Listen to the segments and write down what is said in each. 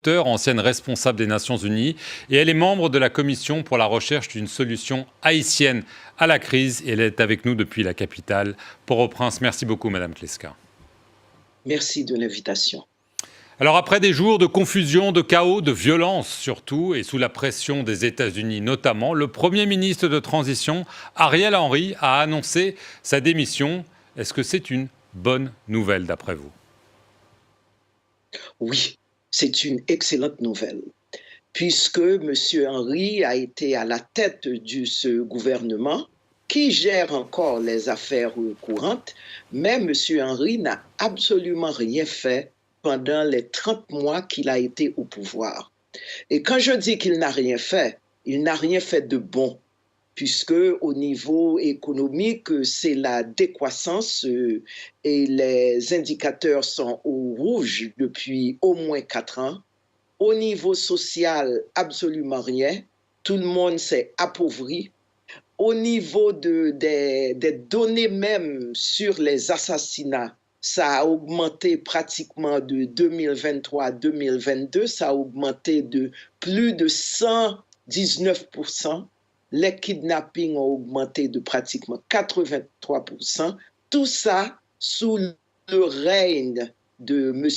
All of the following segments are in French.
docteur, ancienne responsable des Nations Unies, et elle est membre de la commission pour la recherche d'une solution haïtienne à la crise. Et elle est avec nous depuis la capitale, Port-au-Prince. Merci beaucoup, Madame Kleska. Merci de l'invitation. Alors après des jours de confusion, de chaos, de violence surtout, et sous la pression des États-Unis notamment, le Premier ministre de transition, Ariel Henry, a annoncé sa démission. Est-ce que c'est une bonne nouvelle d'après vous? Oui, c'est une excellente nouvelle, puisque M. Henry a été à la tête de ce gouvernement qui gère encore les affaires courantes, mais M. Henry n'a absolument rien fait pendant les 30 mois qu'il a été au pouvoir. Et quand je dis qu'il n'a rien fait, il n'a rien fait de bon, puisque au niveau économique, c'est la décroissance et les indicateurs sont au rouge depuis au moins 4 ans. Au niveau social, absolument rien. Tout le monde s'est appauvri. Au niveau des données même sur les assassinats, ça a augmenté pratiquement de 2023 à 2022, ça a augmenté de plus de 119%. Les kidnappings ont augmenté de pratiquement 83%. Tout ça sous le règne de M.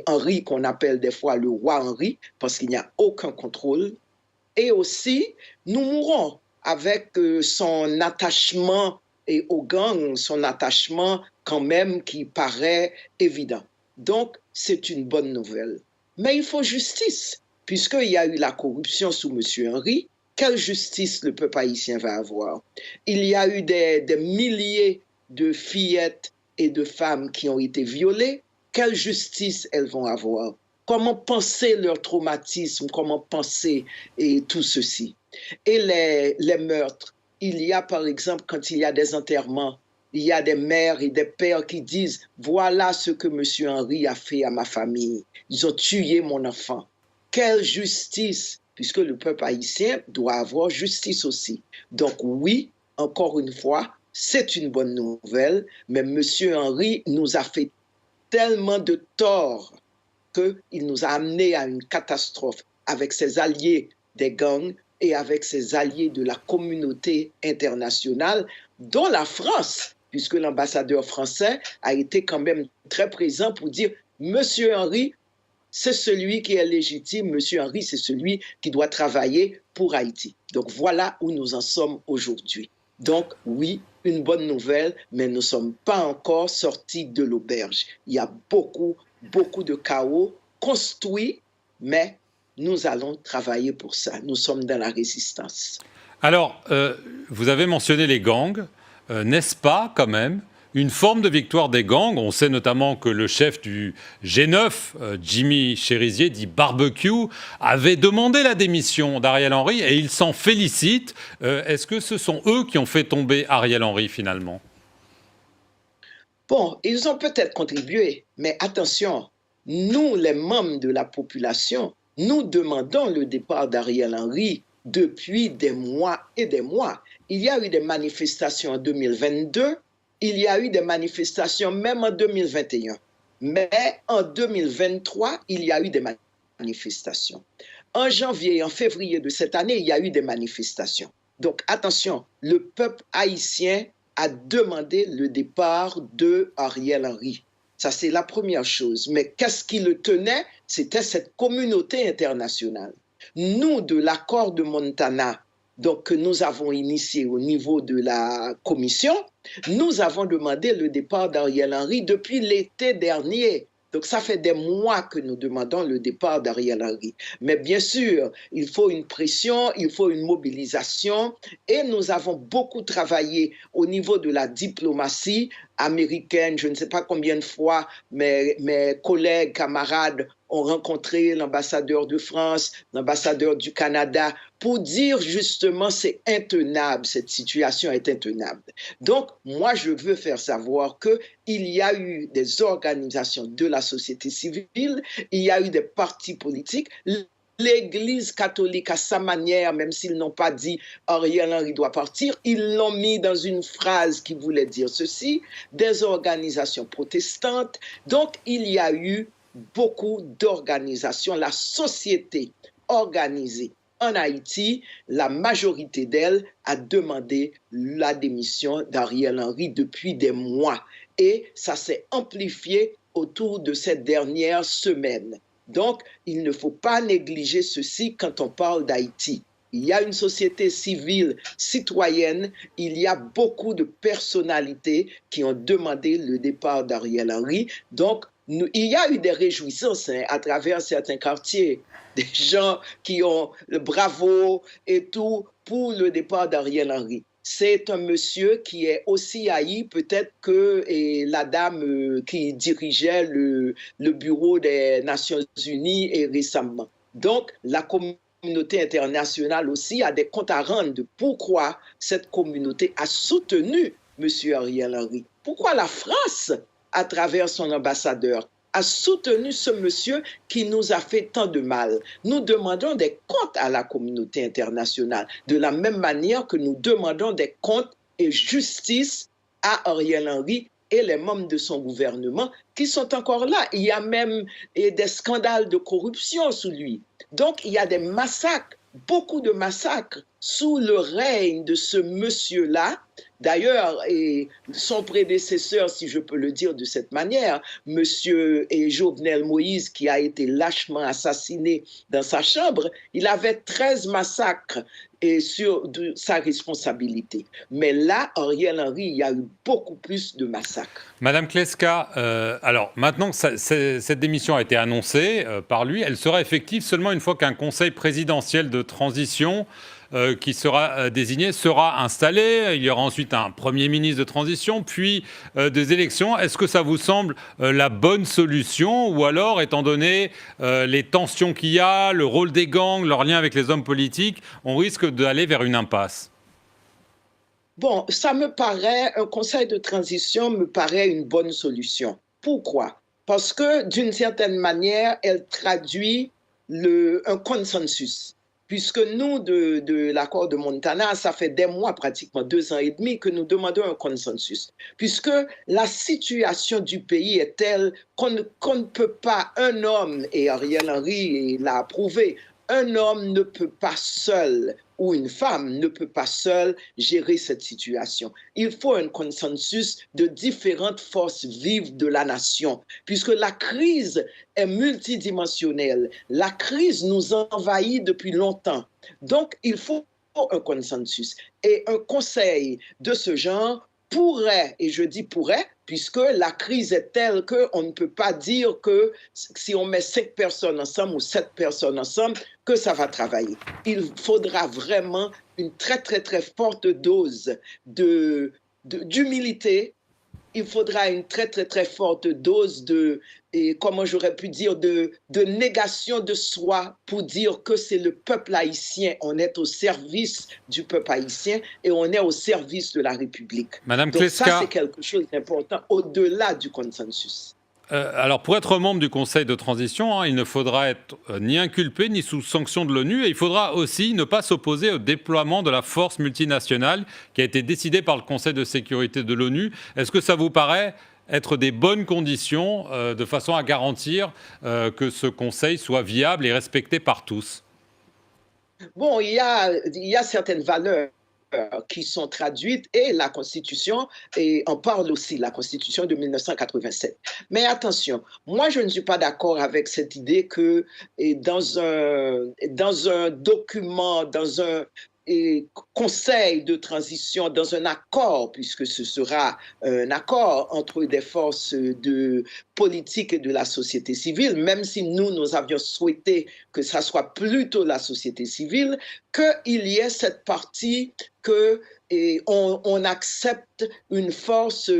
Henry, qu'on appelle des fois le roi Henry, parce qu'il n'y a aucun contrôle. Et aussi, nous mourrons avec son attachement au gang, son attachement quand même qui paraît évident. Donc, c'est une bonne nouvelle. Mais il faut justice, puisqu'il y a eu la corruption sous M. Henry. Quelle justice le peuple haïtien va avoir? Il y a eu des milliers de fillettes et de femmes qui ont été violées. Quelle justice elles vont avoir? Comment penser leur traumatisme? Comment penser tout ceci? Et les meurtres. Il y a par exemple, quand il y a des enterrements, il y a des mères et des pères qui disent « Voilà ce que M. Henry a fait à ma famille. Ils ont tué mon enfant. » Quelle justice? Puisque le peuple haïtien doit avoir justice aussi. Donc oui, encore une fois, c'est une bonne nouvelle, mais M. Henry nous a fait tellement de tort qu'il nous a amenés à une catastrophe avec ses alliés des gangs et avec ses alliés de la communauté internationale, dont la France, puisque l'ambassadeur français a été quand même très présent pour dire « Monsieur Henry, c'est celui qui est légitime, Monsieur Henry, c'est celui qui doit travailler pour Haïti. » Donc voilà où nous en sommes aujourd'hui. Donc oui, une bonne nouvelle, mais nous ne sommes pas encore sortis de l'auberge. Il y a beaucoup de chaos construit, mais nous allons travailler pour ça. Nous sommes dans la résistance. Alors, vous avez mentionné les gangs. N'est-ce pas quand même une forme de victoire des gangs? On sait notamment que le chef du G9, Jimmy Cherizier, dit Barbecue, avait demandé la démission d'Ariel Henry et il s'en félicite. Est-ce que ce sont eux qui ont fait tomber Ariel Henry finalement? Bon, ils ont peut-être contribué, mais attention, nous, les membres de la population, nous demandons le départ d'Ariel Henry depuis des mois et des mois. Il y a eu des manifestations en 2022, il y a eu des manifestations même en 2021. Mais en 2023, il y a eu des manifestations. En janvier et en février de cette année, il y a eu des manifestations. Donc attention, le peuple haïtien a demandé le départ de Ariel Henry. Ça, c'est la première chose. Mais qu'est-ce qui le tenait? C'était cette communauté internationale. Nous, de l'accord de Montana, donc, que nous avons initié au niveau de la commission, nous avons demandé le départ d'Ariel Henry depuis l'été dernier. Donc, ça fait des mois que nous demandons le départ d'Ariel Henry. Mais bien sûr, il faut une pression, il faut une mobilisation. Et nous avons beaucoup travaillé au niveau de la diplomatie américaine. Je ne sais pas combien de fois mes collègues, camarades ont rencontré l'ambassadeur de France, l'ambassadeur du Canada, pour dire justement c'est intenable, cette situation est intenable. Donc, moi, je veux faire savoir qu'il y a eu des organisations de la société civile, il y a eu des partis politiques. L'Église catholique, à sa manière, même s'ils n'ont pas dit Ariel Henry doit partir, ils l'ont mis dans une phrase qui voulait dire ceci, des organisations protestantes. Donc, il y a eu beaucoup d'organisations. La société organisée en Haïti, la majorité d'elle a demandé la démission d'Ariel Henry depuis des mois. Et ça s'est amplifié autour de cette dernière semaine. Donc, il ne faut pas négliger ceci quand on parle d'Haïti. Il y a une société civile citoyenne, il y a beaucoup de personnalités qui ont demandé le départ d'Ariel Henry. Donc, il y a eu des réjouissances à travers certains quartiers, des gens qui ont le bravo et tout pour le départ d'Ariel Henry. C'est un monsieur qui est aussi haï peut-être que la dame qui dirigeait le bureau des Nations Unies récemment. Donc, la communauté internationale aussi a des comptes à rendre de pourquoi cette communauté a soutenu M. Ariel Henry. Pourquoi la France, à travers son ambassadeur, a soutenu ce monsieur qui nous a fait tant de mal. Nous demandons des comptes à la communauté internationale, de la même manière que nous demandons des comptes et justice à Ariel Henry et les membres de son gouvernement qui sont encore là. Il y a même des scandales de corruption sous lui. Donc, il y a des massacres, beaucoup de massacres sous le règne de ce monsieur-là. D'ailleurs, son prédécesseur, si je peux le dire de cette manière, monsieur Jovenel Moïse, qui a été lâchement assassiné dans sa chambre, il avait 13 massacres sur sa responsabilité. Mais là, Ariel Henry, il y a eu beaucoup plus de massacres. Madame Kleska, alors maintenant que cette démission a été annoncée par lui, elle sera effective seulement une fois qu'un conseil présidentiel de transition qui sera désigné sera installé. Il y aura ensuite un Premier ministre de transition, puis des élections. Est-ce que ça vous semble la bonne solution? Ou alors, étant donné les tensions qu'il y a, le rôle des gangs, leur lien avec les hommes politiques, on risque d'aller vers une impasse? Bon, ça me paraît, un conseil de transition me paraît une bonne solution. Pourquoi? Parce que d'une certaine manière, elle traduit un consensus. Puisque nous, de l'accord de Montana, ça fait des mois, pratiquement 2 ans et demi, que nous demandons un consensus. Puisque la situation du pays est telle qu'on ne peut pas, un homme, et Ariel Henry l'a prouvé, un homme ne peut pas seul, ou une femme ne peut pas seule gérer cette situation. Il faut un consensus de différentes forces vives de la nation, puisque la crise est multidimensionnelle. La crise nous envahit depuis longtemps. Donc, il faut un consensus. Et un conseil de ce genre pourrait, et je dis pourrait, puisque la crise est telle qu'on ne peut pas dire que si on met 5 personnes ensemble ou 7 personnes ensemble, que ça va travailler. Il faudra vraiment une très, très, très forte dose d'humilité. Il faudra une très, très, très forte dose comment j'aurais pu dire, de négation de soi pour dire que c'est le peuple haïtien. On est au service du peuple haïtien et on est au service de la République. Madame Donc Kleska, ça, c'est quelque chose d'important au-delà du consensus. Alors, pour être membre du Conseil de transition, il ne faudra être ni inculpé ni sous sanction de l'ONU. Et il faudra aussi ne pas s'opposer au déploiement de la force multinationale qui a été décidée par le Conseil de sécurité de l'ONU. Est-ce que ça vous paraît être des bonnes conditions de façon à garantir que ce Conseil soit viable et respecté par tous? Bon, il y a certaines valeurs qui sont traduites et la Constitution, et on parle aussi, la Constitution de 1987. Mais attention, moi je ne suis pas d'accord avec cette idée que dans un document, dans un conseil de transition, dans un accord, puisque ce sera un accord entre des forces politiques et de la société civile, même si nous avions souhaité que ça soit plutôt la société civile, qu'il y ait cette partie qu'on accepte une force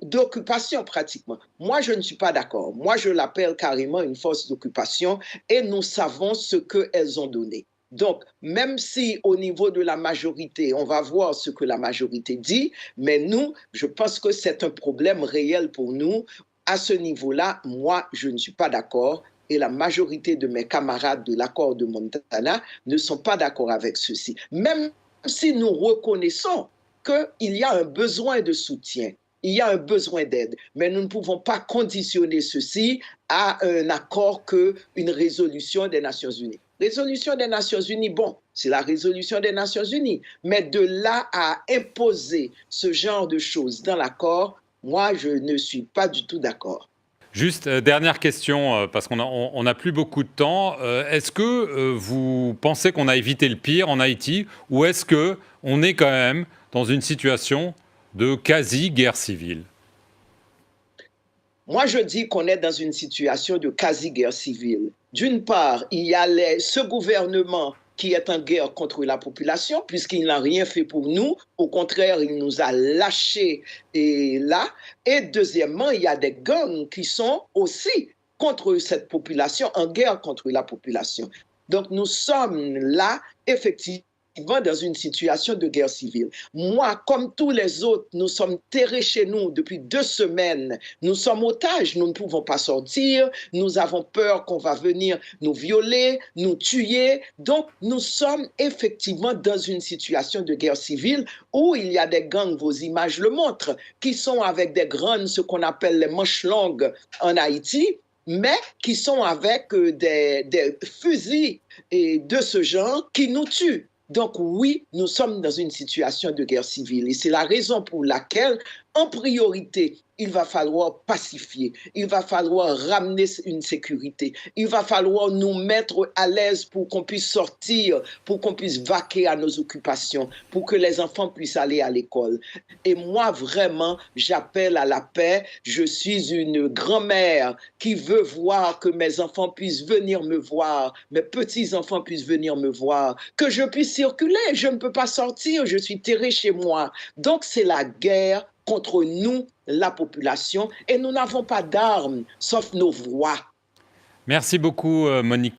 d'occupation pratiquement. Moi, je ne suis pas d'accord. Moi, je l'appelle carrément une force d'occupation et nous savons ce qu'elles ont donné. Donc, même si au niveau de la majorité, on va voir ce que la majorité dit, mais nous, je pense que c'est un problème réel pour nous. À ce niveau-là, moi, je ne suis pas d'accord et la majorité de mes camarades de l'accord de Montana ne sont pas d'accord avec ceci. Même si nous reconnaissons qu'il y a un besoin de soutien. il y a un besoin d'aide. Mais nous ne pouvons pas conditionner ceci à un accord qu'une résolution des Nations Unies. Résolution des Nations Unies, bon, c'est la résolution des Nations Unies. Mais de là à imposer ce genre de choses dans l'accord, moi, je ne suis pas du tout d'accord. Juste, dernière question, parce qu'on n'a plus beaucoup de temps. Est-ce que vous pensez qu'on a évité le pire en Haïti, ou est-ce qu'on est quand même dans une situation de quasi-guerre civile? Moi, je dis qu'on est dans une situation de quasi-guerre civile. D'une part, il y a ce gouvernement qui est en guerre contre la population, puisqu'il n'a rien fait pour nous. Au contraire, il nous a lâchés là. Et deuxièmement, il y a des gangs qui sont aussi contre cette population, en guerre contre la population. Donc, nous sommes là, effectivement, dans une situation de guerre civile. Moi, comme tous les autres, nous sommes terrés chez nous depuis 2 semaines. Nous sommes otages, nous ne pouvons pas sortir. Nous avons peur qu'on va venir nous violer, nous tuer. Donc, nous sommes effectivement dans une situation de guerre civile où il y a des gangs, vos images le montrent, qui sont avec des guns, ce qu'on appelle les manches longues en Haïti, mais qui sont avec des fusils et de ce genre qui nous tuent. Donc oui, nous sommes dans une situation de guerre civile et c'est la raison pour laquelle, en priorité, il va falloir pacifier, il va falloir ramener une sécurité, il va falloir nous mettre à l'aise pour qu'on puisse sortir, pour qu'on puisse vaquer à nos occupations, pour que les enfants puissent aller à l'école. Et moi, vraiment, j'appelle à la paix. Je suis une grand-mère qui veut voir que mes enfants puissent venir me voir, mes petits-enfants puissent venir me voir, que je puisse circuler. Je ne peux pas sortir, je suis terrée chez moi. Donc, c'est la guerre contre nous, la population, et nous n'avons pas d'armes, sauf nos voix. Merci beaucoup, Monique